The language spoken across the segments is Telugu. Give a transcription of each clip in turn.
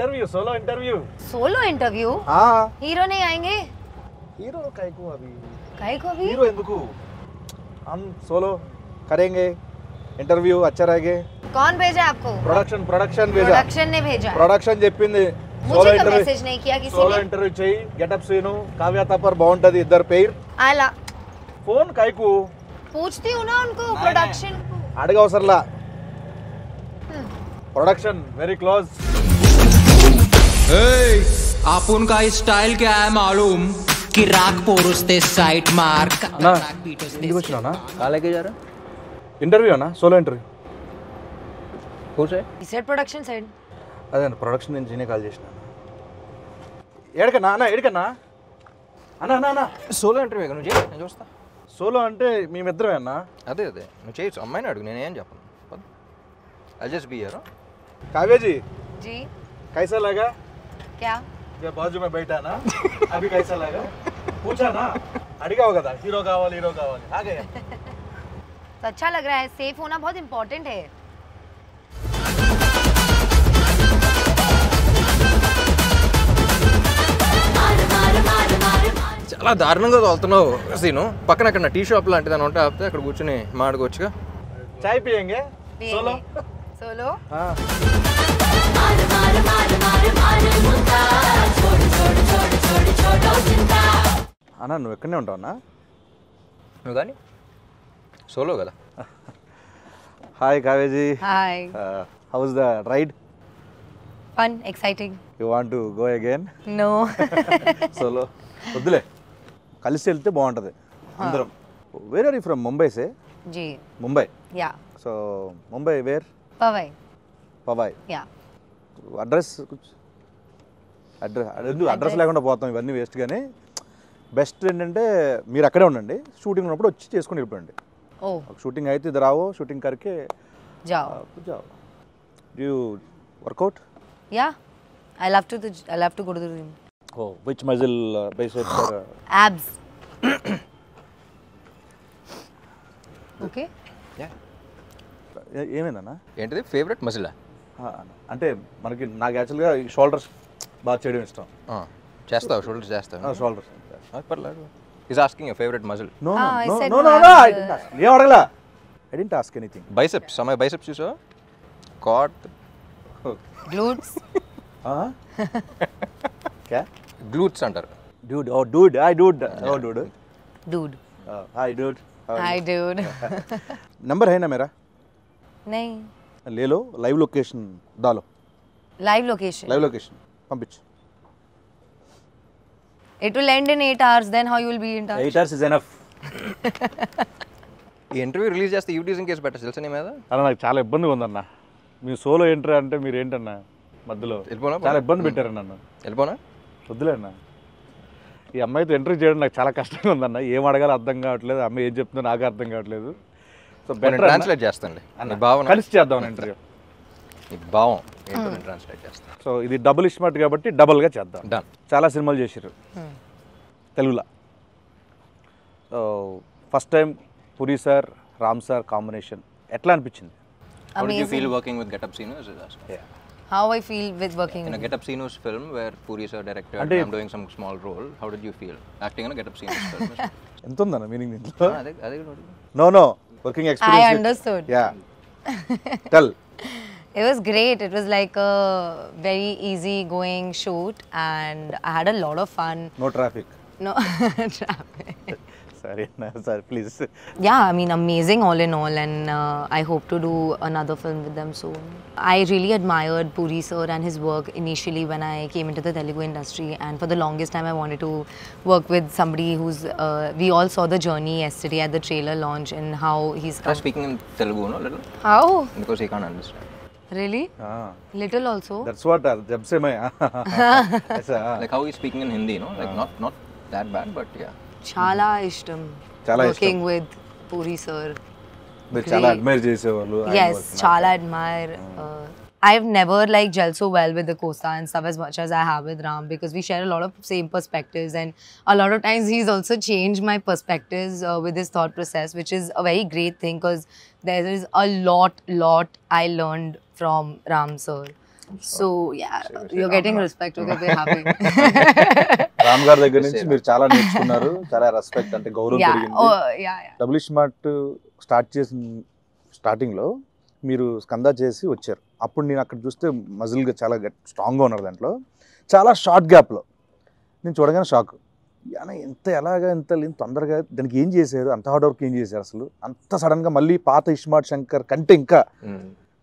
इंटरव्यू सोलो इंटरव्यू हाँ हीरो नहीं आएंगे हीरो काहे को अभी हीरो ఎందుకు हम सोलो करेंगे इंटरव्यू अच्छा रहेगा कौन भेजा आपको प्रोडक्शन भेजा प्रोडक्शन ने भेजा ప్రొడక్షన్ చెప్పింది मुझे का मैसेज नहीं किया किसी సోలో ने ఇంటర్వ్యూ చేయి గెటప్ సీను కావ్య తపర్ బాగుంటది ఇద్దరు పేర్ आला ఫోన్ కాయకు पूछती हूँ ना उनको प्रोडक्शन అడగవసరలా प्रोडक्शन वेरी क्लोज आपण का स्टाइल क्या है मालूम कि राग पोरुस्ते साइट मार्क ना ఇంటికి వచ్చినానా कहाँ लेके जा रहा ఇంటర్వ్యూ అన్నా సోలో ఇంటర్వ్యూ खुश है सेट प्रोडक्शन साइड అదే ప్రొడక్షన్ నుంచి నేనే కాల్ చేసిన ఏడకన్నా అన్న ఏడకన్నా అన్న అన్న అన్న సోలో ఇంటర్వ్యూ నువ్వు చేయి నేను చూస్తా సోలో అంటే మేమిద్దరమే అన్న అదే నువ్వు చేయొచ్చు అమ్మాయిని అడుగు నేనేం చెప్పను I just be here Kavya ji जी कैसा लगा क्या जब बाजू में बैठा ना अभी कैसा लगा पूछा ना అడిగావు కదా హీరో కావాలి आ गया तो अच्छा लग रहा है सेफ होना बहुत इम्पोर्टेंट है చాలా దారుణంగా తోలుతున్నావు సీను పక్కన అక్కడ టీ షాప్ లాంటిది అని ఉంటే ఆపితే అక్కడ కూర్చొని మాట్లాడుకోవచ్చుగా चाय पियेंगे सोलो सोलो हाँ అన్న నువ్వు ఎక్కడనే ఉంటావు అన్న నువ్వు కానీ సోలో కదా హాయ్ కావేజీ hi how's the ride fun exciting you want to go again no solo వద్దులే కలిసి వెళ్తే బాగుంటుంది అందరం where are you from Mumbai సే जी ముంబై या సో ముంబై వేర్ पवई పవాయ్ या అడ్రస్ అడ్రస్ లేకుండా పోతాం ఇవన్నీ వేస్ట్ కానీ బెస్ట్ ఏంటంటే మీరు అక్కడే ఉండండి షూటింగ్ ఉన్నప్పుడు వచ్చి చేసుకుని వెళ్ళిపోండి ओ షూటింగ్ అయితే ఇద్దరు రావో షూటింగ్ కరికే जाओ जाओ डू you workout या I love to go to the gym oh which muscle biceps or abs okay ఏమైందన్నా ఏంటిది ఫేవరెట్ మజిలా అంటే మనకి నాకు యాక్చువల్గా షోల్డర్స్ బాగా చేయడం ఇష్టం చేస్తావు షోల్డర్స్ చేస్తావు షోల్డర్స్ పర్లేదు is asking your favourite muscle no I no said no no, no I'm, ఏం అడగలా I didn't ask anything biceps అమ్మాయి బైసెప్స్ చూసావా కాట్ glutes क्या గ్లూట్స్ అంటారు dude oh dude hi dude oh dude dude hi dude hi dude number है ना मेरा नहीं ले लो लाइव लोकेशन डालो live location लाइव लोकेशन पंपिच it will end in 8 hours then how you will be in touch 8 hours is enough ఈ ఇంటర్వ్యూ రిలీజ్ చేస్తే యూటీజింగ్ కేసు పెట్టచ్చు తెలుసా నీ మీద అలా నాకు చాలా ఇబ్బందిగా ఉందన్న మీ సోలో ఎంట్రీ అంటే మీరు ఏంటన్నా మధ్యలో వెళ్ళిపోనా చాలా ఇబ్బంది పెట్టారు నన్ను వెళ్ళిపోనా వద్దులే అన్న ఈ అమ్మాయితో ఎంట్రీ చేయడం నాకు చాలా కష్టంగా ఉందన్న ఏం అడగాలో అర్థం కావట్లేదు అమ్మాయి ఏం చెప్తుందో నాకు అర్థం కావట్లేదు సో నేను ట్రాన్స్లేట్ చేస్తాను నీ భావన కలిసి చేద్దాం ఇంటర్వ్యూ నీ భావం ఏంటో నేను ట్రాన్స్లేట్ చేస్తాను సో ఇది డబుల్ ఇస్మార్ట్ కాబట్టి డబుల్గా చేద్దాం డన్ చాలా సినిమాలు చేశారు తెలుగులో ఫస్ట్ టైం పురి సార్ రామ్ సార్ కాంబినేషన్ ఎట్లా అనిపించింది How did you amazing feel working with Get Up Sinus? how I feel with working In a Get Up Sinus film where Puri sir directed, Ante- I'm doing some small role. How did you feel acting in a Get Up Sinus film? ఎంత ఉందన్న మీనింగ్ దీంట్లో అదే no no working I experience understood yeah tell it was great it was like a very easy going shoot and I had a lot of fun no traffic no traffic సరే అన్న sir please yeah I mean amazing all in all and I hope to do another film with them soon I really admired Puri sir and his work initially when I came into the Telugu industry and for the longest time I wanted to work with somebody who's we all saw the journey yesterday at the trailer launch and how he's Try speaking in Telugu, no, little, how because he can't understand. really little also that's what జబ్ సే మై Like how he's speaking in Hindi, no, like not that bad, but yeah. chala ishtam Chala working with Puri sir మీరు చాలా అడ్మైర్ చేసేవాళ్ళు yes chala admire I've never like gelled so well with the Costa and stuff as much as I have with Ram because we share a lot of same perspectives and a lot of times he's also changed my perspectives with his thought process which is a very great thing because there is a lot I learned from Ram sir So yeah, you're getting respect. Okay, we're happy. Ram గారి దగ్గర నుంచి మీరు చాలా నేర్చుకున్నారు, చాలా రెస్పెక్ట్ అంటే గౌరవం Yeah. పెరిగింది. Oh yeah, yeah. Double smart స్టార్టింగ్లో మీరు స్కందా చేసి వచ్చారు. అప్పుడు నేను అక్కడ చూస్తే మజిల్గా చాలా స్ట్రాంగ్గా ఉన్నారు. దాంట్లో చాలా షార్ట్ గ్యాప్లో నేను చూడగానే షాక్. ఎంత తొందరగా దానికి ఏం చేశారు, అంత హార్డ్ వర్క్ ఏం చేశారు అసలు, అంత సడన్గా మళ్ళీ పాత ఇస్మార్ట్ శంకర్ కంటే ఇంకా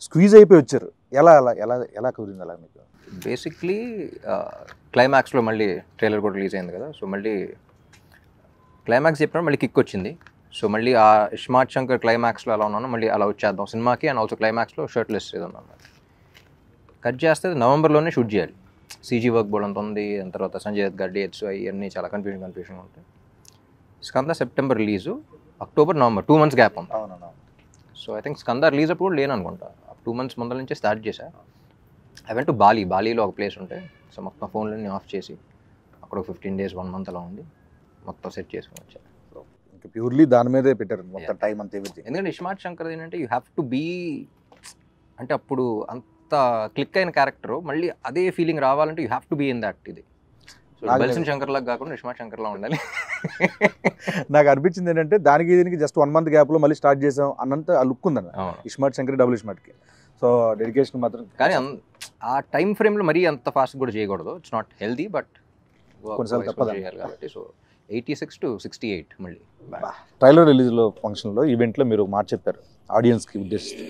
స్క్వీజ్ అయిపోయి వచ్చారు. ఎలా ఎలా ఎలా ఎలా కుదిరింది అలా మీకు? బేసిక్లీ క్లైమాక్స్లో మళ్ళీ ట్రైలర్ కూడా రిలీజ్ అయింది కదా, సో మళ్ళీ క్లైమాక్స్ చెప్పినప్పుడు మళ్ళీ కిక్ వచ్చింది. సో మళ్ళీ ఆ ఇస్మార్ట్ శంకర్ క్లైమాక్స్లో ఎలా ఉన్నానో మళ్ళీ అలా వచ్చేద్దాం సినిమాకి. అండ్ ఆల్సో క్లైమాక్స్లో షర్ట్లెస్ ఏదో అన్నమాట. కట్ చేస్తే నవంబర్లోనే షూట్ చేయాలి. సీజీ వర్క్ బోర్డ్ అంత ఉంది, దాని తర్వాత సంజయ్ దత్ గారి డేట్స్ అవన్నీ చాలా కన్ఫ్యూజన్ ఉంటాయి. Skanda September release, October November 2 months gap ఉంది. So I think Skanda release అప్పుడు లేను అనుకుంటా. 2 months ముందర నుంచే స్టార్ట్ చేశా. ఐ వెంట్ టు బాలీలో ఒక ప్లేస్ ఉంటే, సో మొత్తం ఫోన్లన్నీ ఆఫ్ చేసి అక్కడ 15 days 1 month అలా ఉండి మొత్తం సెట్ చేసుకుని వచ్చా. ఇంకా ప్యూర్లీ దాని మీదే పెట్టారు మొత్తం టైం అంతా. ఎందుకంటే ఇస్మార్ట్ శంకర్ ఏంటంటే యూ హ్యావ్ టు బీ, అంటే అప్పుడు అంత క్లిక్ అయిన క్యారెక్టర్ మళ్ళీ అదే ఫీలింగ్ రావాలంటే you have to be in that. ఇది బెల్సన్ శంకర్ లాగా కాకుండా ఇస్మార్ట్ శంకర్ లా ఉండాలి. నాకు అనిపించింది ఏంటంటే దీనికి జస్ట్ 1 month గ్యాప్లో మళ్ళీ స్టార్ట్ చేసాం అన్నంత ఆ లుక్ ఉందన్న ఇస్మార్ట్ శంకర్ డబుల్ ఇస్మార్ట్కి. సో డెడికేషన్ మాత్రం, కానీ ఆ టైం ఫ్రేమ్లో మరీ అంత ఫాస్ట్ కూడా చేయకూడదు. ఇట్స్ నాట్ హెల్దీ, బట్ కొన్నిసార్లు తప్పదు చేయాలి కాబట్టి. సో 86 to 68 మళ్ళీ ట్రైలర్ రిలీజ్లో ఫంక్షన్లో ఈవెంట్లో మీరు ఒక మాట చెప్పారు ఆడియన్స్కి ఉద్దేశిస్తూ,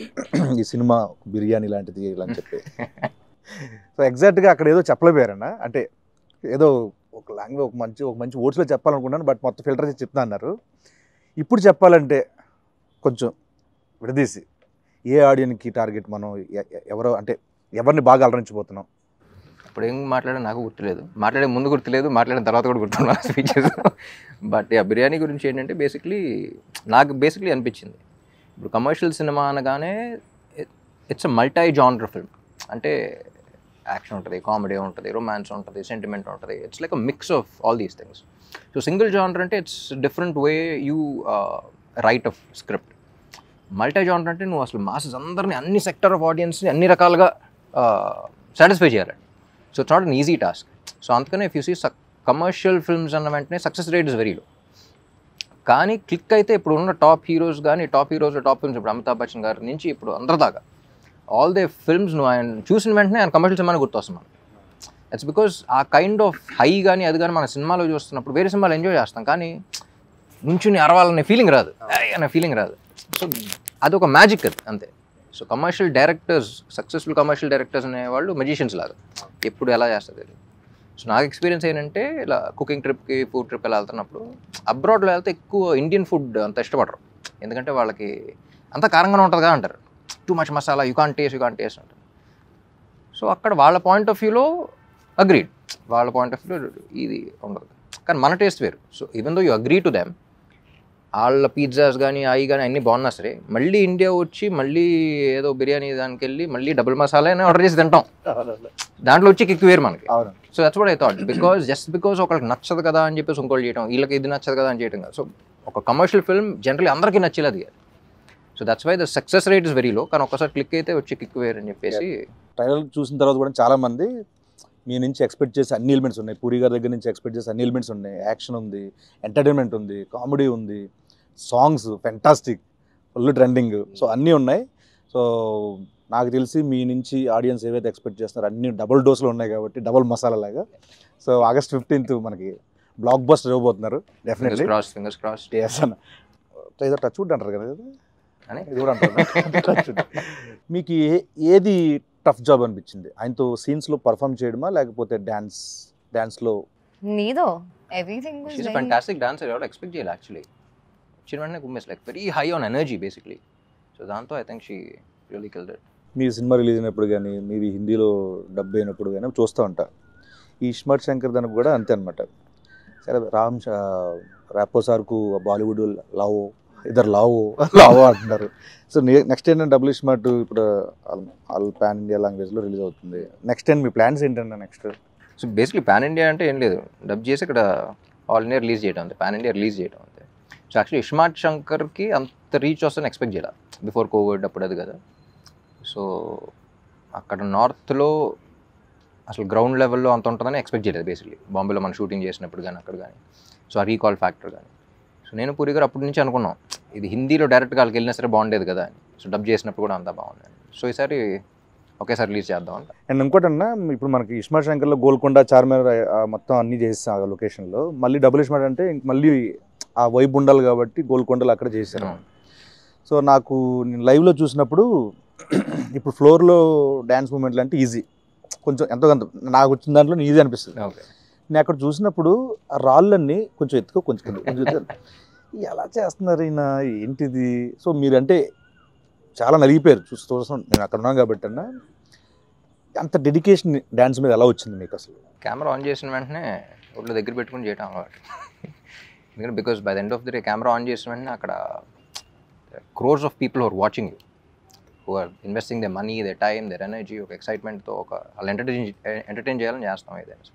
ఈ సినిమా బిర్యానీ లాంటిది ఇలా అని చెప్పి. సో ఎగ్జాక్ట్గా అక్కడ ఏదో చెప్పలేపోయారన్న, అంటే ఏదో ఒక లాంగ్వేజ్ ఒక మంచి వర్డ్స్లో చెప్పాలనుకున్నాను, బట్ మొత్తం ఫిల్టర్ చేసి చెప్తా అన్నారు. ఇప్పుడు చెప్పాలంటే కొంచెం విడదీసి ఏ ఆడియన్కి టార్గెట్, మనం ఎవరో అంటే ఎవరిని బాగా అలరించిపోతున్నాం? ఇప్పుడు ఏం మాట్లాడే నాకు గుర్తులేదు, మాట్లాడే ముందు గుర్తులేదు, మాట్లాడిన తర్వాత కూడా గుర్తున్నాను స్పీచెస్. బట్ బిర్యానీ గురించి ఏంటంటే నాకు అనిపించింది, ఇప్పుడు కమర్షియల్ సినిమా అనగానే it's a multi genre film. అంటే యాక్షన్ ఉంటుంది, కామెడీ ఉంటుంది, రొమాన్స్ ఉంటుంది, సెంటిమెంట్ ఉంటుంది. It's like a mix of all these things. So single genre అంటే it's different way you write of script. Multi genre అంటే నువ్వు అసలు మాసెస్ అందరినీ, అన్ని సెక్టర్ ఆఫ్ ఆడియన్స్ని అన్ని రకాలుగా సాటిస్ఫై చేయాలి. So it's not an easy task. So అందుకనే if you see commercial films అన్న వెంటనే success rate is very low. కానీ క్లిక్ అయితే ఇప్పుడు ఉన్న టాప్ హీరోస్ టాప్ ఫిల్మ్స్, ఇప్పుడు అమితాబ్ బచ్చన్ గారి నుంచి ఇప్పుడు అందరి దాకా ఆల్ దే ఫిల్మ్స్ నువ్వు ఆయన చూసిన వెంటనే ఆయన కమర్షియల్ సినిమాని గుర్తొస్తాం. ఇట్స్ బికాస్ ఆ కైండ్ ఆఫ్ హై కానీ అది కానీ మన సినిమాలో చూస్తున్నప్పుడు వేరే సినిమాలు ఎంజాయ్ చేస్తాం, కానీ నుంచుని అరవాలనే ఫీలింగ్ రాదు, అనే ఫీలింగ్ రాదు. సో అదొక మ్యాజిక్ అది అంతే. So commercial directors, successful commercial directors అనేవాళ్ళు మెజిషియన్స్ లాగా, ఎప్పుడు ఎలా చేస్తుంది. సో నాకు ఎక్స్పీరియన్స్ ఏంటంటే ఇలా కుకింగ్ ట్రిప్కి, ఫుడ్ ట్రిప్ ఎలా వెళ్తున్నప్పుడు, అబ్రాడ్లో వెళ్తే ఎక్కువ ఇండియన్ ఫుడ్ అంత ఇష్టపడరు, ఎందుకంటే వాళ్ళకి అంత కారంగానే ఉంటుందిగా అంటారు, too much masala, you can't taste అంటారు. సో అక్కడ వాళ్ళ పాయింట్ ఆఫ్ వ్యూలో అగ్రీడ్, వాళ్ళ పాయింట్ ఆఫ్ వ్యూలో ఇది ఉండదు, కానీ మన టేస్ట్ వేరు. So even though you agree to them, వాళ్ళ పిజ్జాస్ కానీ అవి కానీ అన్నీ బాగున్నా సరే, మళ్ళీ ఇండియా వచ్చి మళ్ళీ ఏదో బిర్యానీ దానికి వెళ్ళి మళ్ళీ డబుల్ మసాలా అని ఆర్డర్ చేసి తింటాం, దాంట్లో వచ్చి కిక్ వేరు మనకి. So that's what I thought, because ఒకరికి నచ్చదు కదా అని చెప్పేసి ఇంకోటి చేయడం, వీళ్ళకి ఇది నచ్చదు కదా అని చేయడం కాదు. సో ఒక కమర్షియల్ ఫిల్మ్ జనరల్లీ అందరికీ నచ్చేది అది. So that's why the success rate is very low, కానీ ఒకసారి క్లిక్ అయితే వచ్చి కిక్ వేరు అని చెప్పేసి. ట్రైలర్ చూసిన తర్వాత కూడా చాలామంది మీ నుంచి ఎక్స్పెక్ట్ చేసే అన్ని ఎలిమెంట్స్ ఉన్నాయి, పూరి గారి దగ్గర నుంచి ఎక్స్పెక్ట్ చేసే అన్ని ఎలిమెంట్స్ ఉన్నాయి, యాక్షన్ ఉంది, ఎంటర్టైన్మెంట్ ఉంది, కామెడీ ఉంది, songs fantastic, full trending, so అన్నీ ఉన్నాయి. సో నాకు తెలిసి మీ నుంచి ఆడియన్స్ ఏవైతే ఎక్స్పెక్ట్ చేస్తున్నారో అన్ని డబుల్ డోస్లో ఉన్నాయి కాబట్టి డబుల్ మసాలా లాగా. సో August 15th మనకి బ్లాక్ బస్టర్ ఇవ్వబోతున్నారు డెఫినెట్లీ. Fingers crossed. ఎస్ అన్న, ఏదో టచ్ వుడ్ అంటారు కదా అని ఇది కూడా అంటారు. మీకు ఏది టఫ్ జాబ్ అనిపించింది? ఆయనతో సీన్స్లో పర్ఫామ్ చేయడమా, లేకపోతే డాన్స్లో? Neither. Everything was She's a very... fantastic dancer. I would expect jail actually. She went like very high on energy basically. So దాంతో I think she really killed it. Me cinema release అయినప్పుడు కానీ, మీవి హిందీలో డబ్ అయినప్పుడు కానీ చూస్తూ ఉంటా. ఈ ఇస్మార్ట్ శంకర్ దానికి కూడా అంతే అనమాట. సరే ర్యాపో సార్కు బాలీవుడ్ లావో ఇద్దరు లావో అంటున్నారు. సో నెక్స్ట్ ఏంటంటే డబుల్ ఇస్మార్ట్ ఇప్పుడు ఆల్ పాన్ ఇండియా లాంగ్వేజ్లో రిలీజ్ అవుతుంది. నెక్స్ట్ టైం మీ ప్లాన్స్ ఏంటంటే next? So basically pan India అంటే ఏం లేదు, డబ్ చేసి ఇక్కడ ఆల్ ఇండియా రిలీజ్ చేయడం అంతే, పాన్ ఇండియా రిలీజ్ చేయడం అంతే. సో యాక్చువల్లీ ఇస్మార్ట్ శంకర్కి అంత రీచ్ వస్తుందని ఎక్స్పెక్ట్ చేయాలి బిఫోర్ కోవిడ్ అప్పుడు, అది కదా. సో అక్కడ నార్త్లో అసలు గ్రౌండ్ లెవెల్లో అంత ఉంటుందని ఎక్స్పెక్ట్ చేయలేదు బేసిక్లీ. బాంబేలో మనం షూటింగ్ చేసినప్పుడు కానీ అక్కడ కానీ. సో ఆ రీకాల్ ఫ్యాక్టర్ కానీ. సో నేను పూరి గారు అప్పటి నుంచి అనుకున్నాం ఇది హిందీలో డైరెక్ట్గా వాళ్ళకి వెళ్ళినా సరే బాగుండేది కదా అని. సో డబ్ చేసినప్పుడు కూడా అంతా బాగుంది. సో ఈసారి ఒకేసారి రిలీజ్ చేద్దాం అంట. అండ్ ఇంకోటి అన్న, ఇప్పుడు మనకి ఇస్మార్ట్ శంకర్లో గోల్కొండ, చార్మినార్ మొత్తం అన్నీ చేస్తాం ఆ లొకేషన్లో. మళ్ళీ డబుల్ ఇస్మార్ట్ అంటే మళ్ళీ ఆ వైబ్ ఉండాలి కాబట్టి గోల్కొండలు అక్కడ చేశారు. సో నాకు నేను లైవ్లో చూసినప్పుడు ఇప్పుడు ఫ్లోర్లో డ్యాన్స్ మూమెంట్లు అంటే ఈజీ, కొంచెం ఎంతో కొంత నాకు వచ్చిన దాంట్లో ఈజీ అనిపిస్తుంది. ఓకే. నేను అక్కడ చూసినప్పుడు ఆ రాళ్ళన్నీ కొంచెం ఎత్తుకో కొంచెం ఎలా చేస్తున్నారు ఈయన, ఏంటిది? సో మీరంటే చాలా నలిగిపోయారు చూస్తాం, నేను అక్కడ ఉన్నాను కాబట్టి అన్న. అంత డెడికేషన్ డ్యాన్స్ మీద ఎలా వచ్చింది మీకు అసలు? కెమెరా ఆన్ చేసిన వెంటనే ఒళ్ళు దగ్గర పెట్టుకుని చేయటం అలవాటు. ఎందుకంటే because by the end of the day camera on చేసిన వెంటనే అక్కడ crores of people who are watching you, who are investing the money, the time, their energy, ఒక ఎక్సైట్మెంట్తో వాళ్ళు ఎంటర్టైన్ చేయాలని చేస్తాం ఏదైనా.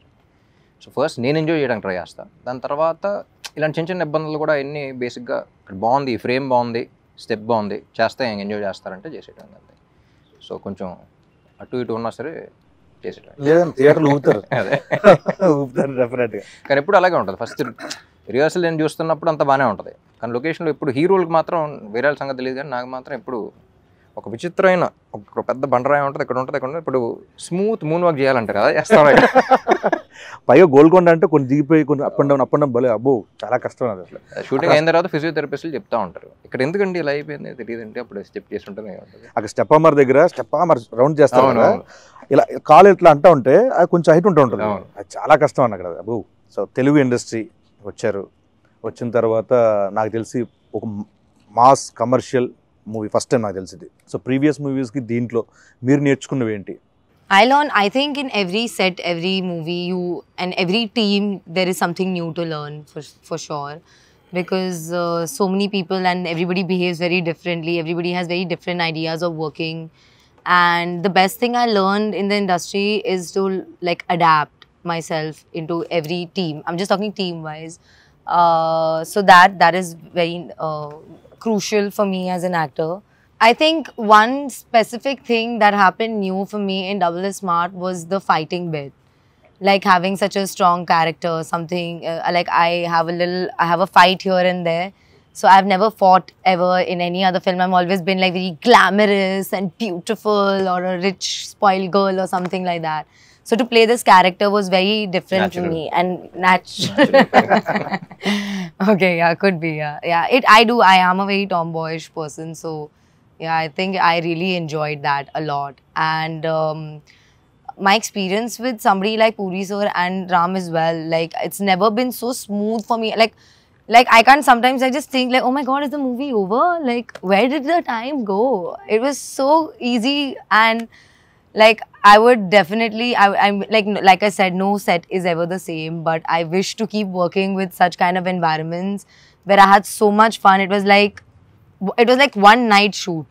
సో ఫస్ట్ నేను ఎంజాయ్ చేయడానికి ట్రై చేస్తాను. దాని తర్వాత ఇలాంటి చిన్న చిన్న ఇబ్బందులు కూడా ఎన్ని బేసిక్గా ఇక్కడ బాగుంది, ఫ్రేమ్ బాగుంది, స్టెప్ బాగుంది, చేస్తే ఎంజాయ్ చేస్తారంటే చేసేయడం అంతే. సో కొంచెం అటు ఇటు ఉన్నా సరే చేసేయడం. లేదంటే థియేటర్లు ఊపుతారు. అదే ఊపుతారు డెఫినెట్గా. కానీ ఎప్పుడు అలాగే ఉంటుంది. ఫస్ట్ రిహర్సల్ నేను చూస్తున్నప్పుడు అంత బాగానే ఉంటుంది. కానీ లొకేషన్లో ఇప్పుడు హీరోలకు మాత్రం వేరే సంగతి తెలియదు, కానీ నాకు మాత్రం ఎప్పుడు ఒక విచిత్రమైన ఒక పెద్ద బండరాయి ఉంటుంది, ఇక్కడ ఉంటుంది, ఇక్కడ ఉంటుంది. ఇప్పుడు స్మూత్ మూన్ వాక్ చేయాలంటారు కదా, చేస్తాం. పైగా గోల్కొండ అంటే కొన్ని దిగిపోయి కొన్ని అప్ అండ్ డౌన్ భలే అబ్బో చాలా కష్టం అది అసలు. షూటింగ్ అయిన తర్వాత ఫిజియోథెరపిస్టులు చెప్తా ఉంటారు ఇక్కడ ఎందుకండి ఇలా అయిపోయింది తెలియదంటే అప్పుడు స్టెప్ చేస్తుంటే అక్కడ స్టెప్ అమర్ దగ్గర స్టెప్ అమర్ రౌండ్ చేస్తాం కదా, ఇలా కాలు ఇట్లా అంటా ఉంటే అది కొంచెం హైట్ ఉంటూ ఉంటుంది, అది చాలా కష్టం అన్న అక్కడ అబ్బో. సో తెలుగు ఇండస్ట్రీ వచ్చారు, వచ్చిన తర్వాత నాకు తెలిసి ఒక mass commercial movie first time నాకు తెలిసింది. సో ప్రీవియస్ మూవీస్కి దీంట్లో మీరు నేర్చుకున్నవి ఏంటి? I learn, I think in every set, every movie, and every team, there is something new to learn for sure. Because so many people and everybody behaves very differently. Everybody has very different ideas of working. And the best thing I learned in the industry is to like adapt myself into every team. I'm just talking team-wise. So that is very crucial for me as an actor. I think one specific thing that happened new for me in Double is Smart was the fighting bit. Like having such a strong character, something like I have a fight here and there. So I've never fought ever in any other film. I've always been like very glamorous and beautiful or a rich spoiled girl or something like that. So to play this character was very different to me and natural. Okay, yeah, could be, yeah. I am a very tomboyish person, so yeah, I think I really enjoyed that a lot. And my experience with somebody like Puri sir and Ram as well, like it's never been so smooth for me. Like I can't, sometimes I just think like, oh my god, is the movie over? Like where did the time go? It was so easy, and like I would definitely, I'm like I said, no set is ever the same, but I wish to keep working with such kind of environments where I had so much fun. It was like one night shoot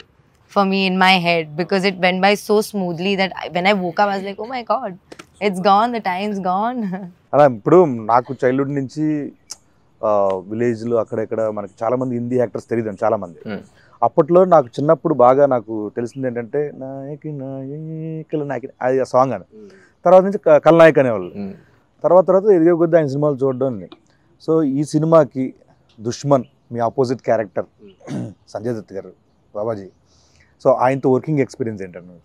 for me in my head, because it went by so smoothly that when I woke up I was like, oh my god, it's gone, the time's gone. అలా ఇప్పుడు నాకు చైల్డ్హుడ్ నుంచి విలేజ్లో అక్కడెక్కడ మనకి చాలా మంది హిందీ యాక్టర్స్ తెలియదు చాలా మంది. అప్పట్లో నాకు చిన్నప్పుడు బాగా నాకు తెలిసింది ఏంటంటే నాయకి నాయకుల నాయకి అది ఆ సాంగ్ అని, తర్వాత నుంచి కల్నాయక్ అనేవాళ్ళు. తర్వాత ఎదిగే కొద్ది ఆయన సినిమాలు చూడడం. సో ఈ సినిమాకి దుష్మన్ మీ ఆపోజిట్ క్యారెక్టర్ సంజయ్ దత్ గారు, బాబాజీ, సో ఆయనతో వర్కింగ్ ఎక్స్పీరియన్స్ ఏంటంటే?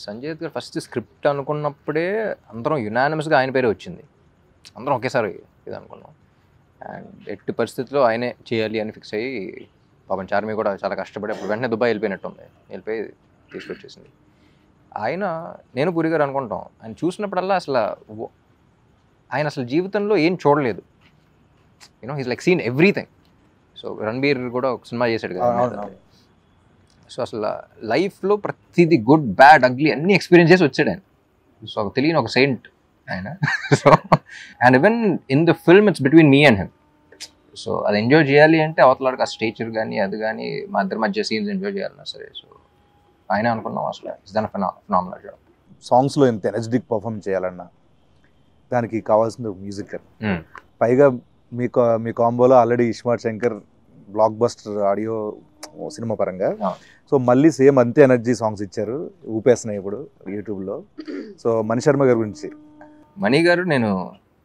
సంజయ్ దత్ గారు ఫస్ట్ స్క్రిప్ట్ అనుకున్నప్పుడే అందరం యునానిమస్గా ఆయన పేరే వచ్చింది. అందరం ఒకేసారి ఇది అనుకున్నాం. అండ్ ఎట్టి పరిస్థితుల్లో ఆయనే చేయాలి అని ఫిక్స్ అయ్యి పాపం చార్మి కూడా చాలా కష్టపడి అప్పుడు వెంటనే దుబాయ్ వెళ్ళిపోయినట్టుంది, వెళ్ళిపోయి తీసుకొచ్చేసింది. నేను పూరి గారు అనుకుంటాం, ఆయన చూసినప్పుడల్లా ఆయన అసలు జీవితంలో ఏం చూడలేదు. You know he's like seen everything. So Ranbir కూడా ఒక సినిమా చేశాడు కదా. సో అసలు లైఫ్లో ప్రతిదీ గుడ్ బ్యాడ్ అగ్లీ అన్ని ఎక్స్పీరియన్స్ చేసి వచ్చాడు ఆయన. సో తెలియని ఒక సెయింట్ ఆయన. So and even in the film it's between me and him. So అది ఎంజాయ్ చేయాలి అంటే అవతలాడికి ఆ స్టేచర్ కానీ అది కానీ మా ఇద్దరి మధ్య సీన్స్ ఎంజాయ్ చేయాలన్నా సరే. సో ఆయన అనుకున్నాం అసలు ఇట్స్ దన్ ఫినామినల్ జాబ్. సాంగ్స్లో ఎంత ఎనర్జెటిక్ పర్ఫార్మ్ చేయాలన్నా దానికి కావాల్సిన మ్యూజిక్. పైగా మీ కాంబోలో already Ismart Shankar blockbuster audio cinema పరంగా. ఆ. సో మళ్ళీ సేమ్ అంతే ఎనర్జీ సాంగ్స్ ఇచ్చారు, ఊపేస్తున్నాయి ఇప్పుడు యూట్యూబ్లో. సో మణి శర్మ గారి గురించి. మణి గారు నేను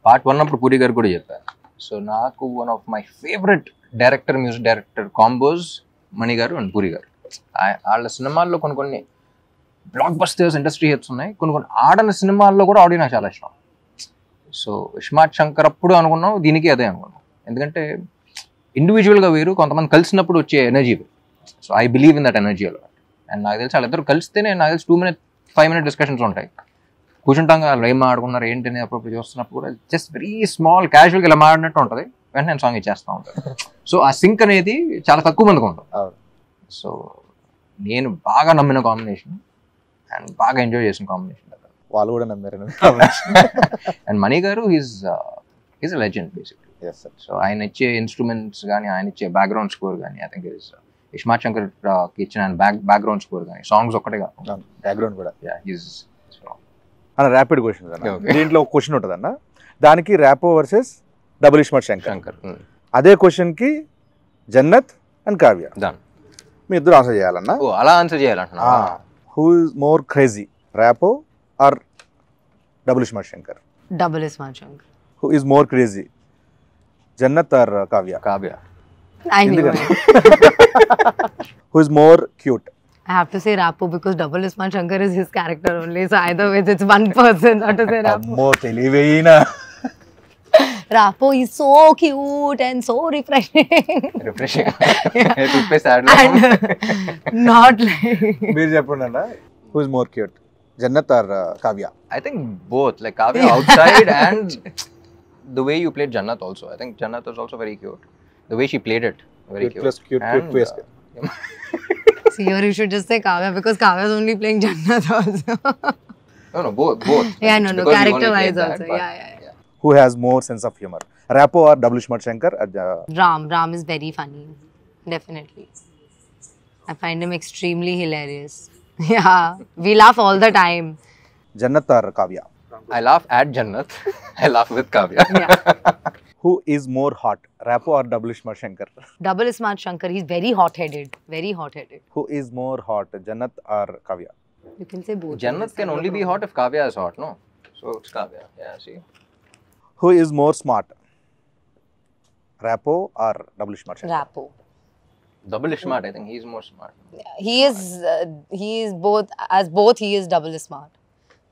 పార్ట్ 1 అప్పుడు పూరి గారు కూడా చెప్పాను. సో నాకు one of my favourite director, music director combos Mani garu and puri గారు. వాళ్ళ సినిమాల్లో కొన్ని బ్లాక్ బస్టర్స్, ఇండస్ట్రీ హిట్స్ ఉన్నాయి. కొన్ని ఆడని సినిమాల్లో కూడా ఆడియో నాకు చాలా ఇష్టం. సో ఇస్మార్ట్ శంకర్ అప్పుడు అనుకున్నాం, దీనికి అదే అనుకున్నాం. ఎందుకంటే ఇండివిజువల్గా వేరు, కొంతమంది కలిసినప్పుడు వచ్చే ఎనర్జీ వేరు. So I believe in that energy అలా. అండ్ నాకు తెలిసి వాళ్ళిద్దరు కలిస్తేనే నాకు తెలిసి 2-5 minute డిస్కషన్స్ ఉంటాయి. కూర్చుంటాం కదా, వాళ్ళు ఏం ఆడుకున్నారు ఏంటి అనేది అప్పుడప్పుడు చూస్తున్నప్పుడు కూడా జస్ట్ వెరీ స్మాల్ క్యాజువల్గా ఇలా మాడినట్టు ఉంటుంది. వెంటనే నేను సాంగ్ ఇచ్చేస్తూ ఉంటాను. సో ఆ సింక్ అనేది చాలా తక్కువ మందికి ఉంటుంది. సో నేను బాగా నమ్మిన కాంబినేషన్ అండ్ బాగా ఎంజాయ్ చేసిన కాంబినేషన్. వాళ్ళు కూడా నమ్మారు. అండ్ మణి గారు is a legend basically. So ఆయన ఇచ్చే ఇన్స్ట్రుమెంట్స్ కానీ, ఆయన ఇచ్చే బ్యాక్గ్రౌండ్ స్కోర్ కానీ, I think is iSmart Shankar ఇచ్చిన బ్యాక్గ్రౌండ్ స్కోర్ కానీ, సాంగ్స్ ఒక్కటే కాదు, బ్యాక్గ్రౌండ్ కూడా. అన్న ర్యాపిడ్ క్వశ్చన్ దీంట్లో ఒక క్వశ్చన్ ఉంటుంది అన్న, దానికి ర్యాపో వర్సెస్ డబుల్ ఇస్మార్ట్ శంకర్. అదే క్వశ్చన్కి జన్నత్ అండ్ కావ్య, మీ ఇద్దరు ఆన్సర్ చేయాలన్నా. అలా ఆన్సర్ చేయాలంటున్నా. Who is more crazy, Rapo or double iSmart Shankar? Double Ismaart Shankar. Who is more crazy, Jannat or Kavya? Kavya. I knew it. Who is more cute? I have to say Rapo because Double Ismaart Shankar is his character only. So either way, it's one person. Not to say Rapo. Ammo తెలివేనా. Rapo is so cute and so refreshing. Refreshing. And not like. మీరు చెప్పండి అన్న, who is more cute, Jannat or Kavya? I think both. Like Kavya outside and the way you played Jannat also. I think Jannat was also very cute. The way she played it, very Cute plus cute, and, cute plus cute. See, here you should just say Kavya because Kavya is only playing Jannat also. No, both. Yeah, no, Because you only character-wise played that, also. but Yeah. Who has more sense of humor, Rapo or Double Ismaart Shankar? Ram is very funny. Definitely. I find him extremely hilarious. Yeah, we laugh all the time. Jannat or Kavya? I laugh at Jannat. I laugh with Kavya. Yeah. Who is more hot, Rapo or Double Ismaart Shankar? Double Ismaart Shankar, he's very hot-headed. Very hot-headed. Who is more hot, Jannat or Kavya? You can say both. Jannat can only be hot if Kavya is hot, no? So it's Kavya. Yeah, see. Who is more smart, Rapo or Double Ismaart Shankar? Rapo. Double smart. I think he's more smart. He is both. As both, he is double smart.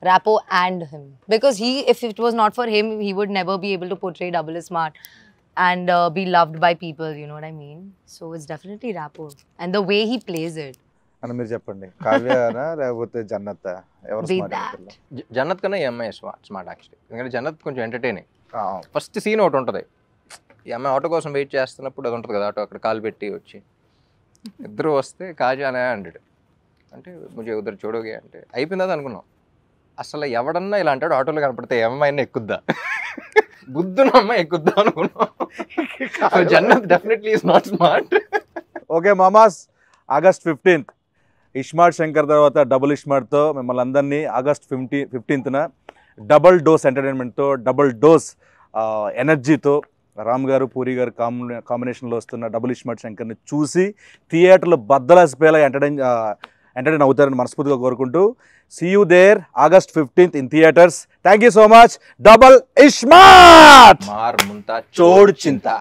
Rapo and him, because if it was not for him, he would never be able to portray double smart and be loved by people. You know what I mean? So it's definitely Rapo, and the way he plays it. అని మీరు చెప్పండి, కావ్యనా లేకపోతే జన్నత్, ఎవరు Be స్మార్ట్ that. అనుకుంటున్నారు? జన్నత్ కన్నా ఈ అమ్మాయి స్మార్ట్ యాక్చువల్లీ. ఎందుకంటే జన్నత్ కొంచెం ఎంటర్టైనింగ్. ఫస్ట్ సీన్ ఒకటి ఉంటుంది, ఈ అమ్మాయి ఆటో కోసం వెయిట్ చేస్తున్నప్పుడు అది ఉంటుంది కదా, ఆటో అక్కడ కాలు పెట్టి వచ్చి ఇద్దరు వస్తే కాజానే అంటాడు, అంటే ముझे ఉదర్ చూడోగే అంటే అయిపోయిందా అనుకున్నాం. అసలు ఎవడన్నా ఇలా అంటాడు ఆటోలో కనపడితే ఏమైనా ఎక్కుద్దా, బుద్ధున అమ్మాయి ఎక్కుద్దా అనుకున్నాం. Jannat definitely is not smart. Okay మామాస్, ఆగస్ట్ 15th ఇస్మార్ట్ శంకర్ తర్వాత డబుల్ ఇస్మార్ట్తో మిమ్మల్ని అందరినీ ఆగస్ట్ 15th డబుల్ డోస్ ఎంటర్టైన్మెంట్తో, డబుల్ డోస్ ఎనర్జీతో రామ్ గారు పూరి గారు కాంబినేషన్లో వస్తున్న డబుల్ ఇస్మార్ట్ శంకర్ని చూసి థియేటర్లో బద్దలాసిపోయేలా ఎంటర్టైన్ అవుతారని మనస్ఫూర్తిగా కోరుకుంటూ, see you there August 15th in theatres. Thank you so much. Double ismart మార్ ముంతా చోడ్ చింత.